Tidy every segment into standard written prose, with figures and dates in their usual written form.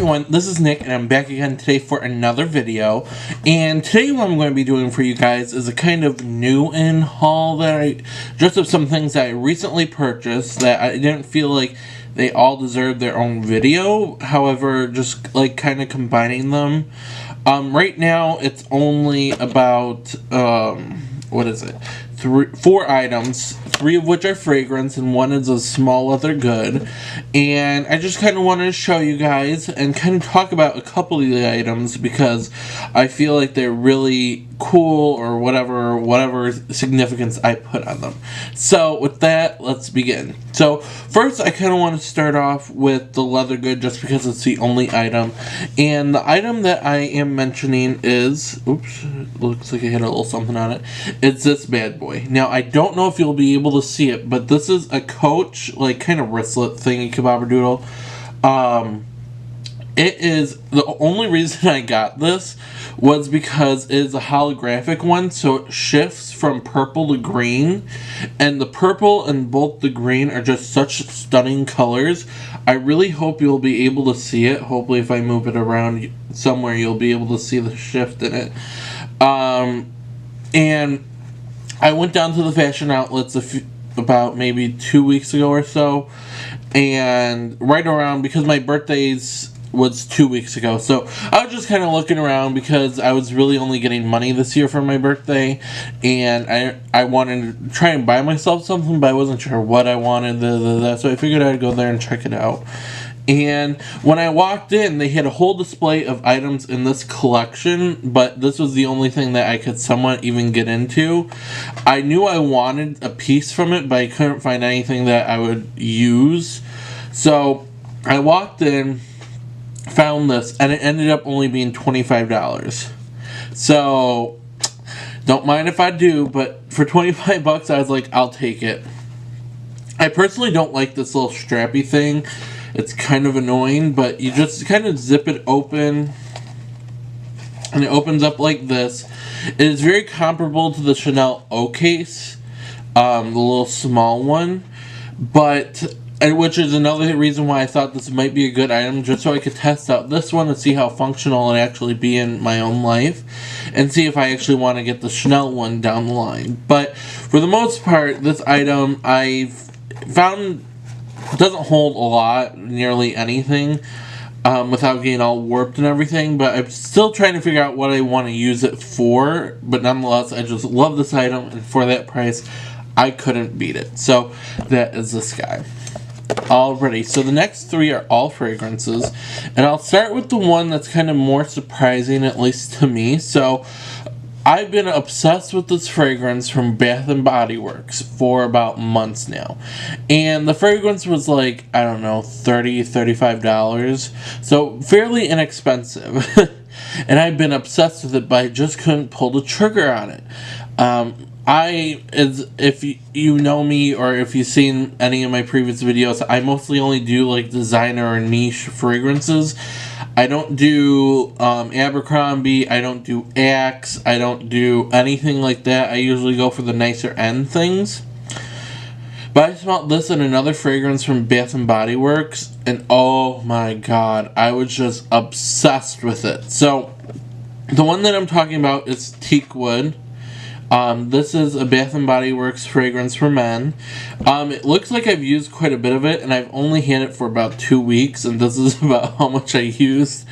everyone, this is Nick and I'm back again today for another video. And today what I'm going to be doing for you guys is a kind of new in haul that I just of some things that I recently purchased that I didn't feel like they all deserved their own video. However, just like kind of combining them. Right now it's only about what is it? 4 items, 3 of which are fragrance and 1 is a small leather good. And I just kind of wanted to show you guys and kind of talk about a couple of the items because I feel like they're really cool or whatever significance I put on them. So with that, let's begin. So first I kind of want to start off with the leather good just because it's the only item. And the item that I am mentioning is, oops, looks like I hit a little something on it. It's this bad boy. Now I don't know if you'll be able to see it, but this is a Coach like kind of wristlet thingy kabob-a-doodle. It is, the only reason I got this was because it is a holographic one, so it shifts from purple to green, and the purple and both the green are just such stunning colors. I really hope you'll be able to see it. Hopefully if I move it around somewhere you'll be able to see the shift in it. And I went down to the fashion outlets about maybe 2 weeks ago or so, and right around, because my birthday's was 2 weeks ago, so I was just kind of looking around because I was really only getting money this year for my birthday, and I wanted to try and buy myself something, but I wasn't sure what I wanted, so I figured I'd go there and check it out. And when I walked in, they had a whole display of items in this collection, but this was the only thing that I could somewhat even get into. I knew I wanted a piece from it, but I couldn't find anything that I would use. So I walked in, found this, and it ended up only being $25. So don't mind if I do, but for 25 bucks I was like, I'll take it. I personally don't like this little strappy thing. It's kind of annoying, but you just kind of zip it open and it opens up like this. It is very comparable to the Chanel O case, the little small one, but which is another reason why I thought this might be a good item, just so I could test out this one and see how functional it actually be in my own life, and see if I actually want to get the Chanel one down the line. But for the most part, this item I've found doesn't hold a lot, nearly anything, without getting all warped and everything, but I'm still trying to figure out what I want to use it for, but nonetheless, I just love this item, and for that price, I couldn't beat it. So, that is this guy. Alrighty, so the next 3 are all fragrances, and I'll start with the one that's kind of more surprising, at least to me. So I've been obsessed with this fragrance from Bath & Body Works for about months now, and the fragrance was like, I don't know, $30, $35, so fairly inexpensive. And I've been obsessed with it, but I just couldn't pull the trigger on it. If you know me or if you've seen any of my previous videos, I mostly only do like designer or niche fragrances. I don't do Abercrombie, I don't do Axe, I don't do anything like that. I usually go for the nicer end things. But I smelled this in another fragrance from Bath & Body Works, and oh my god, I was just obsessed with it. So, the one that I'm talking about is Teak Wood. This is a Bath & Body Works fragrance for men. It looks like I've used quite a bit of it, and I've only had it for about 2 weeks, and this is about how much I used.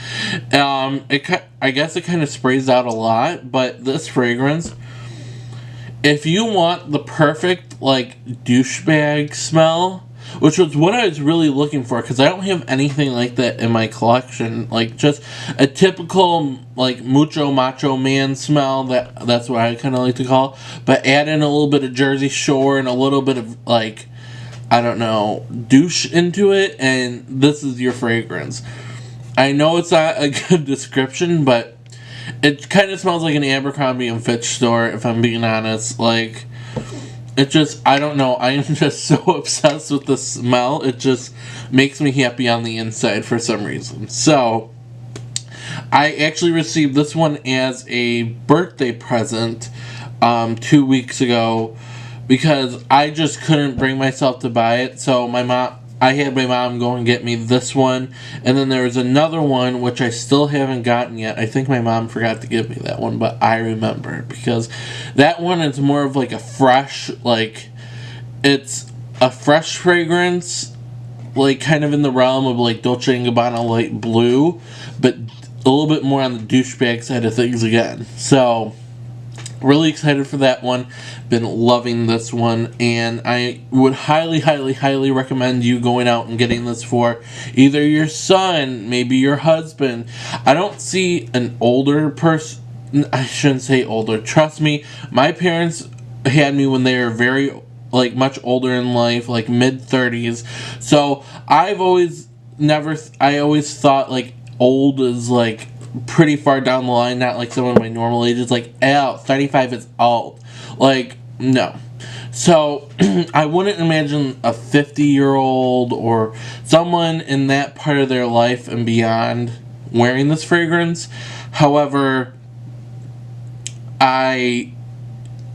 I guess it kind of sprays out a lot, but this fragrance, if you want the perfect, like, douchebag smell, which was what I was really looking for, because I don't have anything like that in my collection, like, just a typical, like, macho man smell, that's what I kind of like to call, but add in a little bit of Jersey Shore and a little bit of, like, I don't know, douche into it, and this is your fragrance. I know it's not a good description, but it kind of smells like an Abercrombie & Fitch store, if I'm being honest. Like, it just, I don't know, I am just so obsessed with the smell. It just makes me happy on the inside for some reason. So, I actually received this one as a birthday present 2 weeks ago because I just couldn't bring myself to buy it. So my mom, I had my mom go and get me this one, and then there was another one which I still haven't gotten yet. I think my mom forgot to give me that one, but I remember it because that one is more of like a fresh, like, it's a fresh fragrance, like kind of in the realm of like Dolce & Gabbana light blue, but a little bit more on the douchebag side of things again. So really excited for that one. Been loving this one, and I would highly, highly, highly recommend you going out and getting this for either your son, maybe your husband. I don't see an older person. I shouldn't say older. Trust me, my parents had me when they were very, like, much older in life, like mid-30s. So I've always I always thought like old is like pretty far down the line, not like someone my normal age is like, 35 is old. Like, no. So I wouldn't imagine a 50-year-old or someone in that part of their life and beyond wearing this fragrance. However, I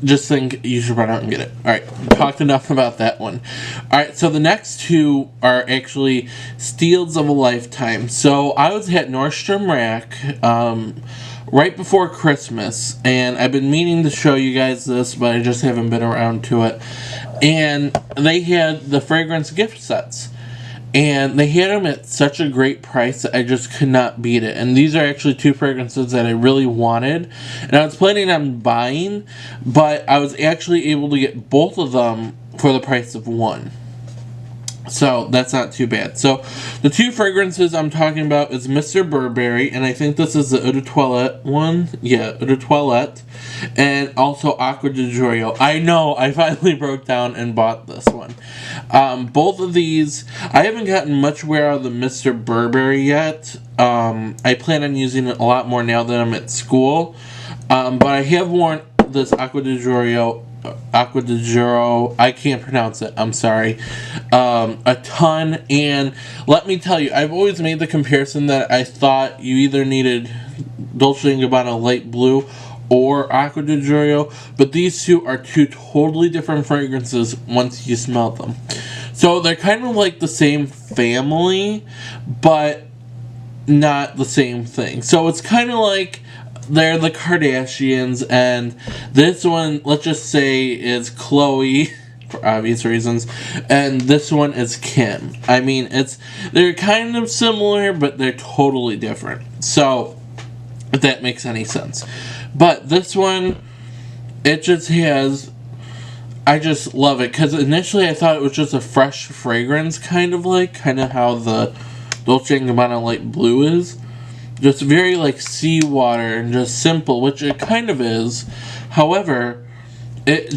just think you should run out and get it. Alright, talked enough about that one. Alright, so the next two are actually steals of a lifetime. So I was at Nordstrom Rack right before Christmas, and I've been meaning to show you guys this, but I just haven't been around to it. And they had the fragrance gift sets. And they had them at such a great price that I just could not beat it. And these are actually two fragrances that I really wanted. And I was planning on buying, but I was actually able to get both of them for the price of one. So that's not too bad. So the two fragrances I'm talking about is Mr. Burberry, and I think this is the Eau de Toilette one. Yeah, Eau de Toilette. And also Acqua di Giorgio. I know, I finally broke down and bought this one. Both of these, I haven't gotten much wear out of the Mr. Burberry yet. I plan on using it a lot more now that I'm at school. But I have worn this Acqua di Giorgio, I can't pronounce it, I'm sorry, a ton. And let me tell you, I've always made the comparison that I thought you either needed Dolce & Gabbana light blue or Acqua di Giorgio, but these two are two totally different fragrances once you smell them. So they're kind of like the same family, but not the same thing. So it's kind of like they're the Kardashians, and this one, let's just say, is Khloe, for obvious reasons, and this one is Kim. I mean, they're kind of similar, but they're totally different. So, if that makes any sense. But this one, it just has, I just love it, because initially I thought it was just a fresh fragrance, kind of how the Dolce & Gabbana light blue is. Just very like seawater and just simple, which it kind of is. However, it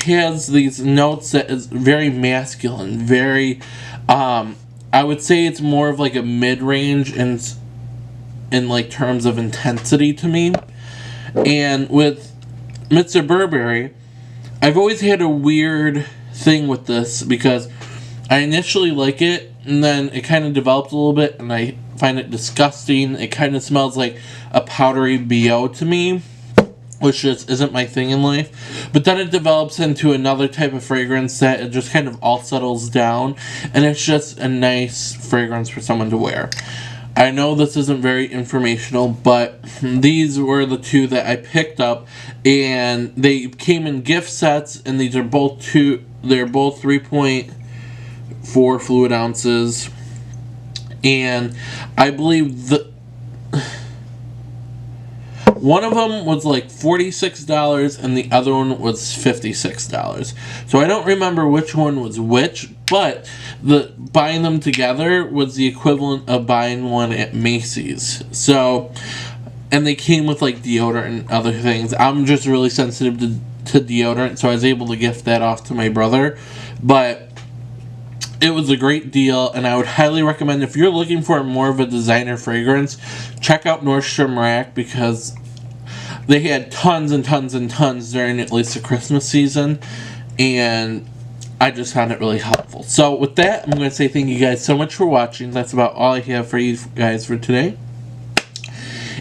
has these notes that is very masculine, very, I would say it's more of like a mid-range in like terms of intensity to me. And with Mr. Burberry, I've always had a weird thing with this because I initially like it, and then it kind of develops a little bit, and I find it disgusting. It kind of smells like a powdery BO to me, which just isn't my thing in life. But then it develops into another type of fragrance that it just kind of all settles down, and it's just a nice fragrance for someone to wear. I know this isn't very informational, but these were the two that I picked up, and they came in gift sets, and these are both they're both 3.4 fluid ounces. And I believe one of them was like $46 and the other one was $56. So I don't remember which one was which, but buying them together was the equivalent of buying one at Macy's. So, and they came with like deodorant and other things. I'm just really sensitive to deodorant, so I was able to gift that off to my brother. But it was a great deal, and I would highly recommend, if you're looking for more of a designer fragrance, check out Nordstrom Rack, because they had tons and tons and tons during at least the Christmas season, and I just found it really helpful. So with that, I'm going to say thank you guys so much for watching. That's about all I have for you guys for today.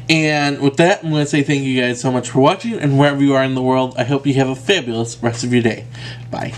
And with that, I'm going to say thank you guys so much for watching, and wherever you are in the world, I hope you have a fabulous rest of your day. Bye.